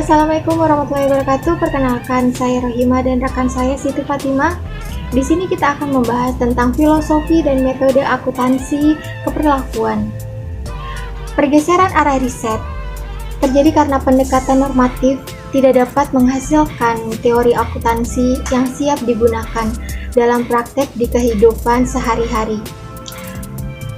Assalamualaikum warahmatullahi wabarakatuh. Perkenalkan, saya Rohima dan rekan saya Siti Fatimah. Di sini kita akan membahas tentang filosofi dan metode akuntansi keperlakuan. Pergeseran arah riset terjadi karena pendekatan normatif tidak dapat menghasilkan teori akuntansi yang siap digunakan dalam praktek di kehidupan sehari-hari.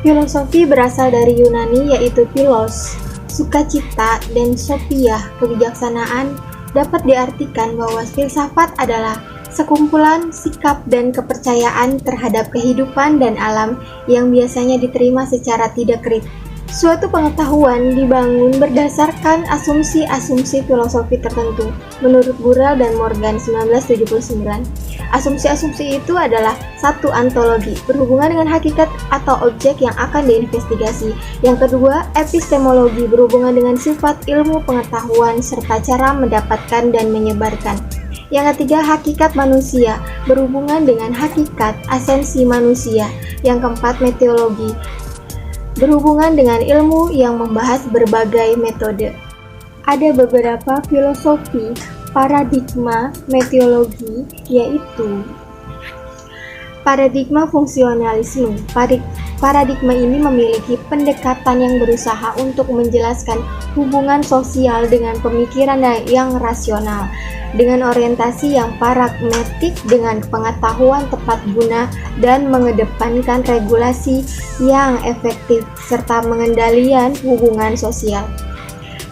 Filosofi berasal dari Yunani yaitu philos, sukacita, dan sophia, kebijaksanaan. Dapat diartikan bahwa filsafat adalah sekumpulan sikap dan kepercayaan terhadap kehidupan dan alam yang biasanya diterima secara tidak kritis. Suatu pengetahuan dibangun berdasarkan asumsi-asumsi filosofi tertentu. Menurut Burrell dan Morgan 1979, asumsi-asumsi itu adalah satu, ontologi, berhubungan dengan hakikat atau objek yang akan diinvestigasi. Yang kedua, epistemologi, berhubungan dengan sifat ilmu pengetahuan serta cara mendapatkan dan menyebarkan. Yang ketiga, hakikat manusia, berhubungan dengan hakikat esensi manusia. Yang keempat, meteologi, berhubungan dengan ilmu yang membahas berbagai metode. Ada beberapa filosofi paradigma meteologi, yaitu paradigma fungsionalisme. Paradigma ini memiliki pendekatan yang berusaha untuk menjelaskan hubungan sosial dengan pemikiran yang rasional, dengan orientasi yang pragmatik, dengan pengetahuan tepat guna, dan mengedepankan regulasi yang efektif, serta pengendalian hubungan sosial.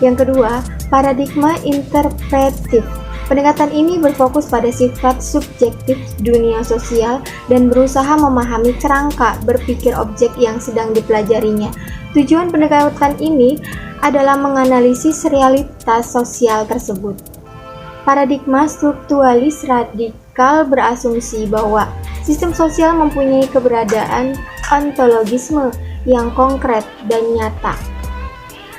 Yang kedua, paradigma interpretif. Pendekatan ini berfokus pada sifat subjektif dunia sosial dan berusaha memahami kerangka berpikir objek yang sedang dipelajarinya. Tujuan pendekatan ini adalah menganalisis realitas sosial tersebut. Paradigma strukturalis radikal berasumsi bahwa sistem sosial mempunyai keberadaan ontologisme yang konkret dan nyata.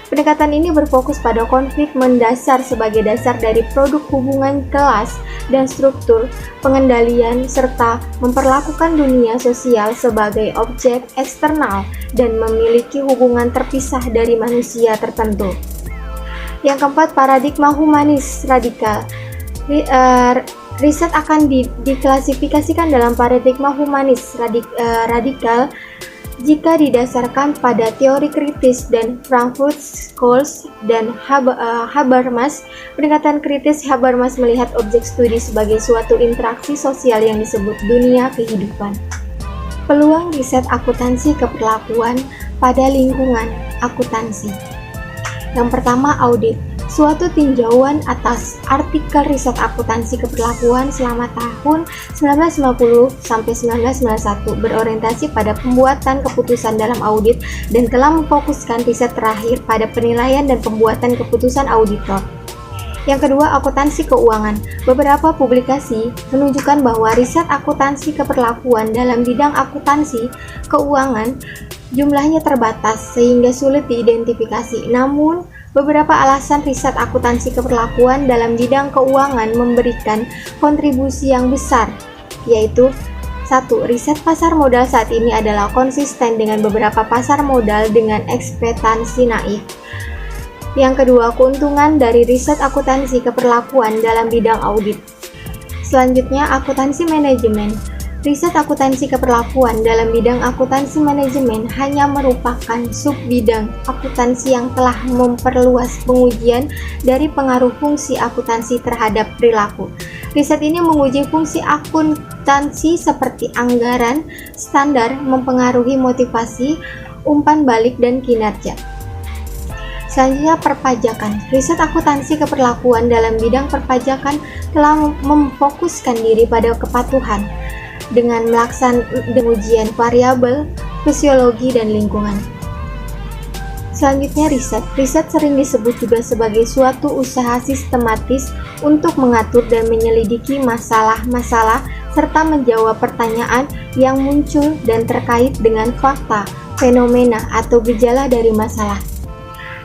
Pendekatan ini berfokus pada konflik mendasar sebagai dasar dari produk hubungan kelas dan struktur pengendalian, serta memperlakukan dunia sosial sebagai objek eksternal dan memiliki hubungan terpisah dari manusia tertentu. Yang keempat, paradigma humanis radikal. Riset akan diklasifikasikan dalam paradigma humanis radikal jika didasarkan pada teori kritis dan Frankfurt Scholes dan Habermas. Pendekatan kritis Habermas melihat objek studi sebagai suatu interaksi sosial yang disebut dunia kehidupan. Peluang riset akuntansi keperlakuan pada lingkungan akuntansi. Yang pertama, audit. Suatu tinjauan atas artikel riset akuntansi keperlakuan selama tahun 1990 sampai 1991 berorientasi pada pembuatan keputusan dalam audit dan telah memfokuskan riset terakhir pada penilaian dan pembuatan keputusan auditor. Yang kedua, akuntansi keuangan. Beberapa publikasi menunjukkan bahwa riset akuntansi keperlakuan dalam bidang akuntansi keuangan jumlahnya terbatas sehingga sulit diidentifikasi. Namun, beberapa alasan riset akuntansi keperlakuan dalam bidang keuangan memberikan kontribusi yang besar, yaitu 1. Riset pasar modal saat ini adalah konsisten dengan beberapa pasar modal dengan ekspektasi naik. Yang kedua, keuntungan dari riset akuntansi keperlakuan dalam bidang audit. Selanjutnya, akuntansi manajemen. Riset akuntansi keperlakuan dalam bidang akuntansi manajemen hanya merupakan sub-bidang akuntansi yang telah memperluas pengujian dari pengaruh fungsi akuntansi terhadap perilaku. Riset ini menguji fungsi akuntansi seperti anggaran, standar, mempengaruhi motivasi, umpan balik, dan kinerja. Selanjutnya, perpajakan. Riset akuntansi keperlakuan dalam bidang perpajakan telah memfokuskan diri pada kepatuhan dengan melaksanakan ujian variabel, fisiologi, dan lingkungan. Selanjutnya, riset. Riset sering disebut juga sebagai suatu usaha sistematis untuk mengatur dan menyelidiki masalah-masalah serta menjawab pertanyaan yang muncul dan terkait dengan fakta, fenomena, atau gejala dari masalah.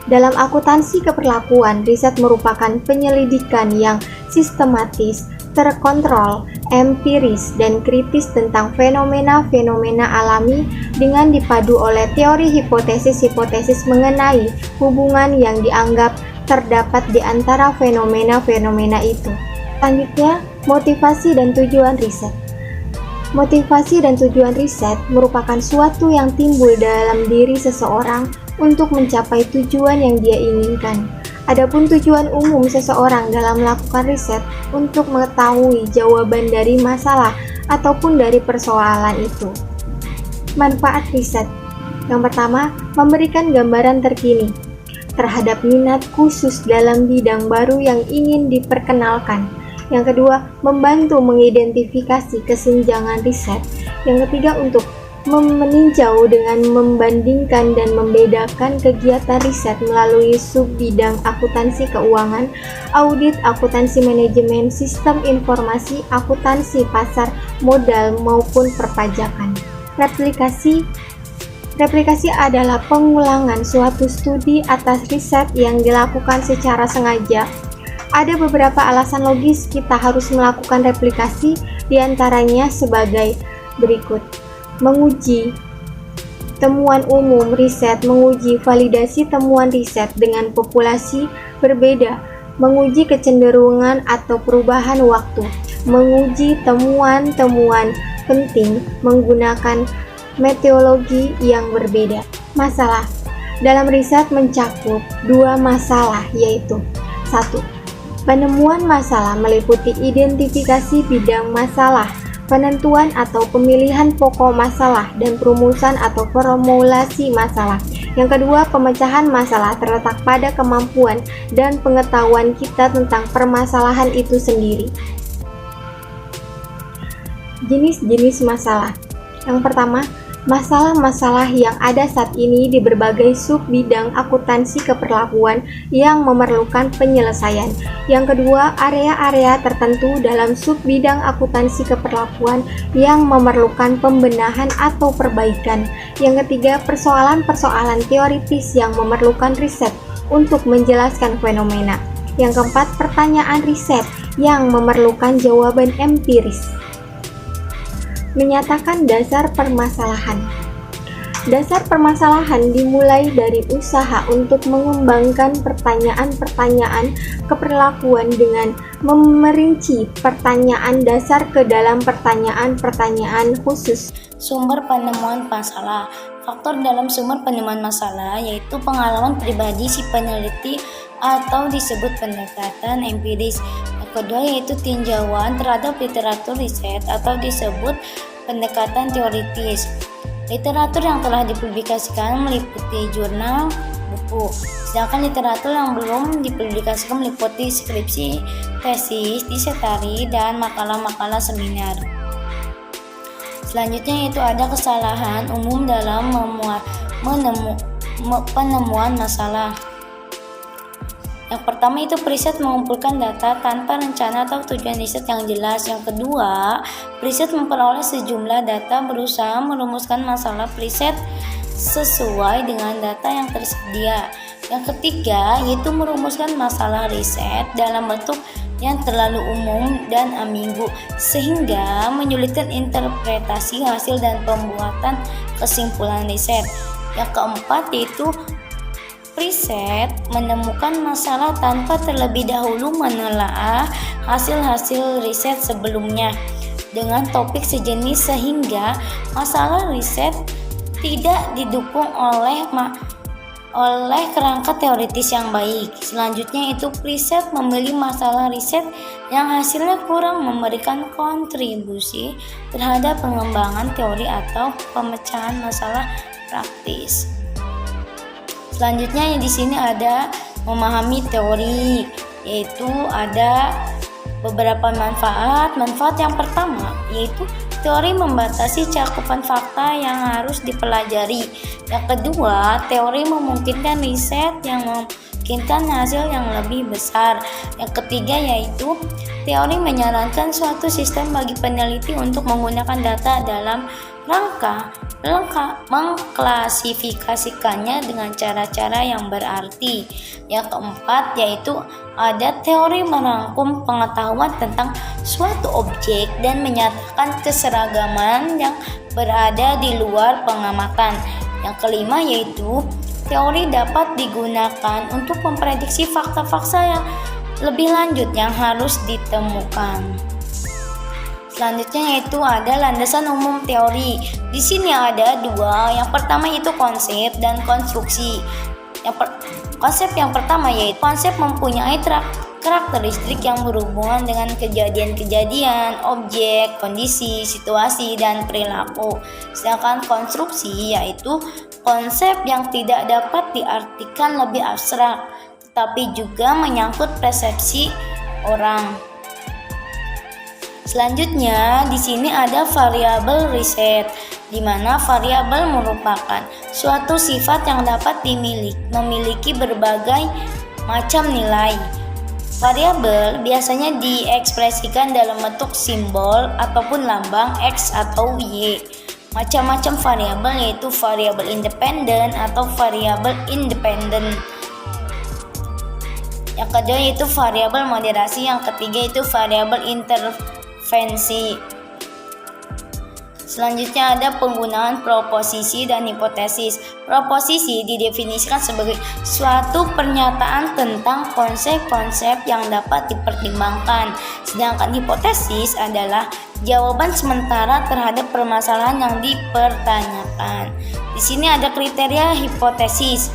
Dalam akuntansi keperlakuan, riset merupakan penyelidikan yang sistematis, terkontrol, empiris, dan kritis tentang fenomena-fenomena alami dengan dipadu oleh teori hipotesis-hipotesis mengenai hubungan yang dianggap terdapat di antara fenomena-fenomena itu. Selanjutnya, motivasi dan tujuan riset. Motivasi dan tujuan riset merupakan suatu yang timbul dalam diri seseorang untuk mencapai tujuan yang dia inginkan. Adapun tujuan umum seseorang dalam melakukan riset untuk mengetahui jawaban dari masalah ataupun dari persoalan itu. Manfaat riset. Yang pertama, memberikan gambaran terkini terhadap minat khusus dalam bidang baru yang ingin diperkenalkan. Yang kedua, membantu mengidentifikasi kesenjangan riset. Yang ketiga, untuk meninjau dengan membandingkan dan membedakan kegiatan riset melalui sub-bidang akuntansi keuangan, audit, akuntansi manajemen, sistem informasi, akuntansi pasar modal maupun perpajakan. Replikasi adalah pengulangan suatu studi atas riset yang dilakukan secara sengaja. Ada beberapa alasan logis kita harus melakukan replikasi, diantaranya sebagai berikut. Menguji temuan umum riset, menguji validasi temuan riset dengan populasi berbeda, menguji kecenderungan atau perubahan waktu, menguji temuan-temuan penting menggunakan metodologi yang berbeda. Masalah dalam riset mencakup dua masalah, yaitu 1. Penemuan masalah meliputi identifikasi bidang masalah, penentuan atau pemilihan pokok masalah, dan perumusan atau formulasi masalah. Yang kedua, pemecahan masalah terletak pada kemampuan dan pengetahuan kita tentang permasalahan itu sendiri. Jenis-jenis masalah. Yang pertama, masalah-masalah yang ada saat ini di berbagai sub-bidang akuntansi keperlakuan yang memerlukan penyelesaian. Yang kedua, area-area tertentu dalam sub-bidang akuntansi keperlakuan yang memerlukan pembenahan atau perbaikan. Yang ketiga, persoalan-persoalan teoritis yang memerlukan riset untuk menjelaskan fenomena. Yang keempat, pertanyaan riset yang memerlukan jawaban empiris. Menyatakan dasar permasalahan. Dasar permasalahan dimulai dari usaha untuk mengembangkan pertanyaan-pertanyaan keperlakuan dengan memerinci pertanyaan dasar ke dalam pertanyaan-pertanyaan khusus. Sumber penemuan masalah. Faktor dalam sumber penemuan masalah yaitu pengalaman pribadi si peneliti atau disebut pendekatan empiris. Kedua yaitu tinjauan terhadap literatur riset atau disebut pendekatan teoritis. Literatur yang telah dipublikasikan meliputi jurnal, buku, sedangkan literatur yang belum dipublikasikan meliputi skripsi, tesis, disertasi, dan makalah-makalah seminar. Selanjutnya yaitu ada kesalahan umum dalam penemuan masalah. Yang pertama itu riset mengumpulkan data tanpa rencana atau tujuan riset yang jelas. Yang kedua, riset memperoleh sejumlah data berusaha merumuskan masalah riset sesuai dengan data yang tersedia. Yang ketiga, yaitu merumuskan masalah riset dalam bentuk yang terlalu umum dan ambigu sehingga menyulitkan interpretasi hasil dan pembuatan kesimpulan riset. Yang keempat, yaitu riset menemukan masalah tanpa terlebih dahulu menelaah hasil-hasil riset sebelumnya dengan topik sejenis sehingga masalah riset tidak didukung oleh kerangka teoritis yang baik. Selanjutnya itu riset memilih masalah riset yang hasilnya kurang memberikan kontribusi terhadap pengembangan teori atau pemecahan masalah praktis. Selanjutnya di sini ada memahami teori, yaitu ada beberapa manfaat. Manfaat yang pertama yaitu teori membatasi cakupan fakta yang harus dipelajari. Yang kedua, teori memungkinkan riset yang memungkinkan hasil yang lebih besar. Yang ketiga yaitu teori menyarankan suatu sistem bagi peneliti untuk menggunakan data dalam rangka mengklasifikasikannya dengan cara-cara yang berarti. Yang keempat yaitu ada teori merangkum pengetahuan tentang suatu objek dan menyatakan keseragaman yang berada di luar pengamatan. Yang kelima yaitu teori dapat digunakan untuk memprediksi fakta-fakta yang lebih lanjut yang harus ditemukan. Selanjutnya yaitu ada landasan umum teori. Di sini ada dua. Yang pertama itu konsep dan konstruksi. Konsep yang pertama yaitu konsep mempunyai karakteristik yang berhubungan dengan kejadian-kejadian, objek, kondisi, situasi, dan perilaku. Sedangkan konstruksi yaitu konsep yang tidak dapat diartikan lebih abstrak, tetapi juga menyangkut persepsi orang. Selanjutnya, di sini ada variabel riset, di mana variabel merupakan suatu sifat yang dapat memiliki berbagai macam nilai. Variabel biasanya diekspresikan dalam bentuk simbol ataupun lambang X atau Y. Macam-macam variabel yaitu variabel independen atau variabel independen. Yang kedua yaitu variabel moderasi, yang ketiga itu variabel intervensi. Selanjutnya ada penggunaan proposisi dan hipotesis. Proposisi didefinisikan sebagai suatu pernyataan tentang konsep-konsep yang dapat dipertimbangkan. Sedangkan hipotesis adalah jawaban sementara terhadap permasalahan yang dipertanyakan. Di sini ada kriteria hipotesis.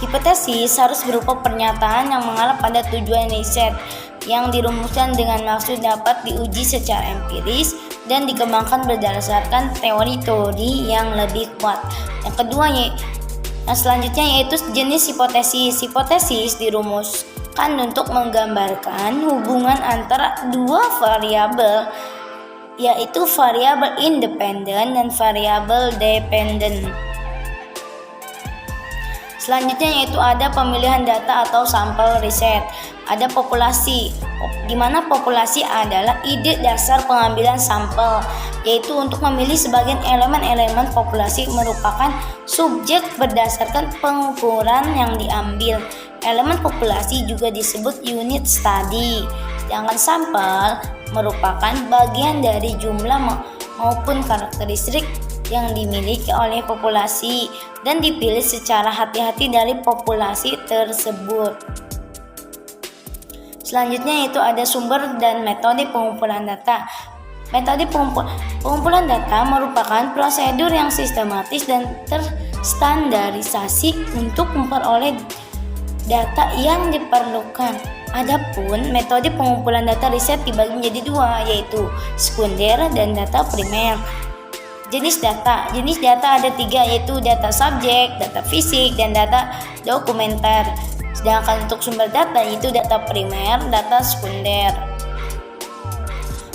Hipotesis harus berupa pernyataan yang mengarah pada tujuan riset yang dirumuskan dengan maksud dapat diuji secara empiris dan dikembangkan berdasarkan teori-teori yang lebih kuat. Yang kedua selanjutnya yaitu jenis hipotesis. Hipotesis dirumuskan untuk menggambarkan hubungan antara dua variabel, yaitu variabel independen dan variabel dependen. Selanjutnya yaitu ada pemilihan data atau sampel riset. Ada populasi, di mana populasi adalah ide dasar pengambilan sampel, yaitu untuk memilih sebagian elemen-elemen populasi merupakan subjek berdasarkan pengukuran yang diambil. Elemen populasi juga disebut unit study. Sedangkan sampel merupakan bagian dari jumlah maupun karakteristik yang dimiliki oleh populasi dan dipilih secara hati-hati dari populasi tersebut. Selanjutnya yaitu ada sumber dan metode pengumpulan data. Metode pengumpulan data merupakan prosedur yang sistematis dan terstandarisasi untuk memperoleh data yang diperlukan. Adapun metode pengumpulan data riset dibagi menjadi dua, yaitu sekunder dan data primer. Jenis data ada tiga, yaitu data subjek, data fisik, dan data dokumenter. Sedangkan untuk sumber data itu data primer, data sekunder.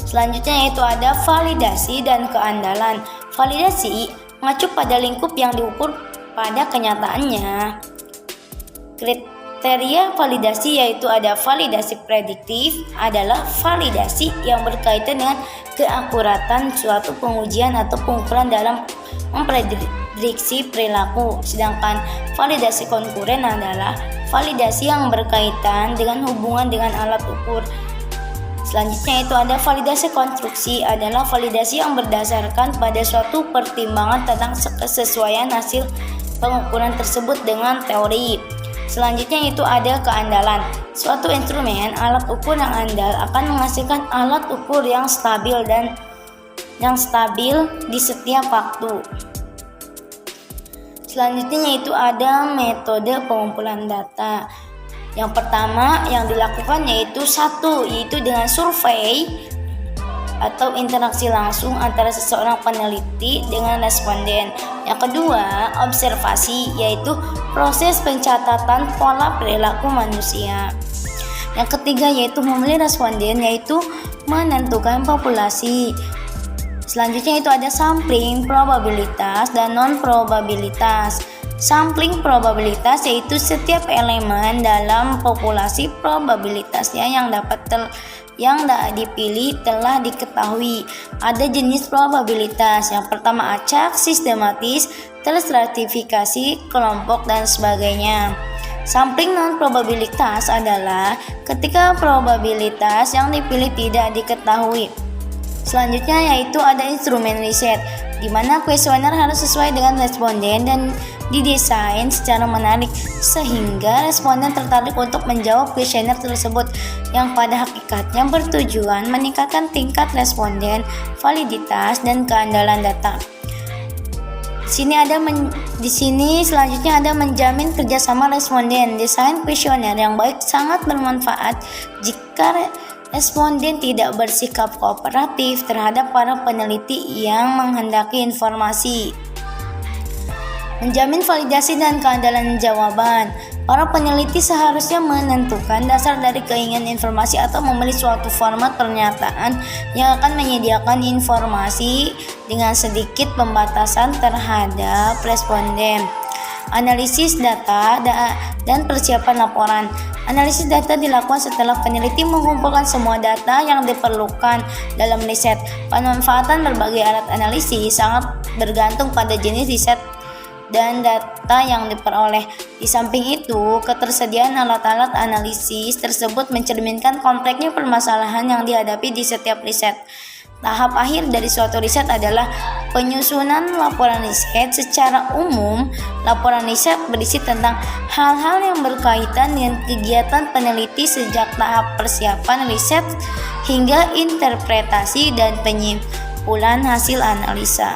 Selanjutnya yaitu ada validasi dan keandalan. Validasi mengacu pada lingkup yang diukur pada kenyataannya. Kriteria validasi yaitu ada validasi prediktif, adalah validasi yang berkaitan dengan keakuratan suatu pengujian atau pengukuran dalam memprediksi perilaku. Sedangkan validasi konkuren adalah validasi yang berkaitan dengan hubungan dengan alat ukur. Selanjutnya itu ada validasi konstruksi, adalah validasi yang berdasarkan pada suatu pertimbangan tentang kesesuaian hasil pengukuran tersebut dengan teori. Selanjutnya itu ada keandalan. Suatu instrumen alat ukur yang andal akan menghasilkan alat ukur yang stabil di setiap waktu. Selanjutnya itu ada metode pengumpulan data. Yang pertama yang dilakukan yaitu dengan survei atau interaksi langsung antara seseorang peneliti dengan responden. Yang kedua, observasi, yaitu proses pencatatan pola perilaku manusia. Yang ketiga yaitu memilih responden, yaitu menentukan populasi. Selanjutnya itu ada sampling, probabilitas, dan non-probabilitas. Sampling probabilitas yaitu setiap elemen dalam populasi probabilitasnya yang dipilih telah diketahui. Ada jenis probabilitas. Yang pertama acak, sistematis, terstratifikasi, kelompok, dan sebagainya. Sampling non-probabilitas adalah ketika probabilitas yang dipilih tidak diketahui. Selanjutnya yaitu ada instrumen riset, di mana kuesioner harus sesuai dengan responden dan didesain secara menarik sehingga responden tertarik untuk menjawab kuesioner tersebut, yang pada hakikatnya bertujuan meningkatkan tingkat responden, validitas, dan keandalan data. Di sini selanjutnya ada menjamin kerjasama responden. Desain kuesioner yang baik sangat bermanfaat jika responden tidak bersikap kooperatif terhadap para peneliti yang menghendaki informasi. Menjamin validasi dan keandalan jawaban. Para peneliti seharusnya menentukan dasar dari keinginan informasi atau memilih suatu format pernyataan yang akan menyediakan informasi dengan sedikit pembatasan terhadap responden. Analisis data dan persiapan laporan. Analisis data dilakukan setelah peneliti mengumpulkan semua data yang diperlukan dalam riset. Pemanfaatan berbagai alat analisis sangat bergantung pada jenis riset dan data yang diperoleh. Di samping itu, ketersediaan alat-alat analisis tersebut mencerminkan kompleksnya permasalahan yang dihadapi di setiap riset. Tahap akhir dari suatu riset adalah penyusunan laporan riset. Secara umum, laporan riset berisi tentang hal-hal yang berkaitan dengan kegiatan peneliti sejak tahap persiapan riset hingga interpretasi dan penyimpulan hasil analisa.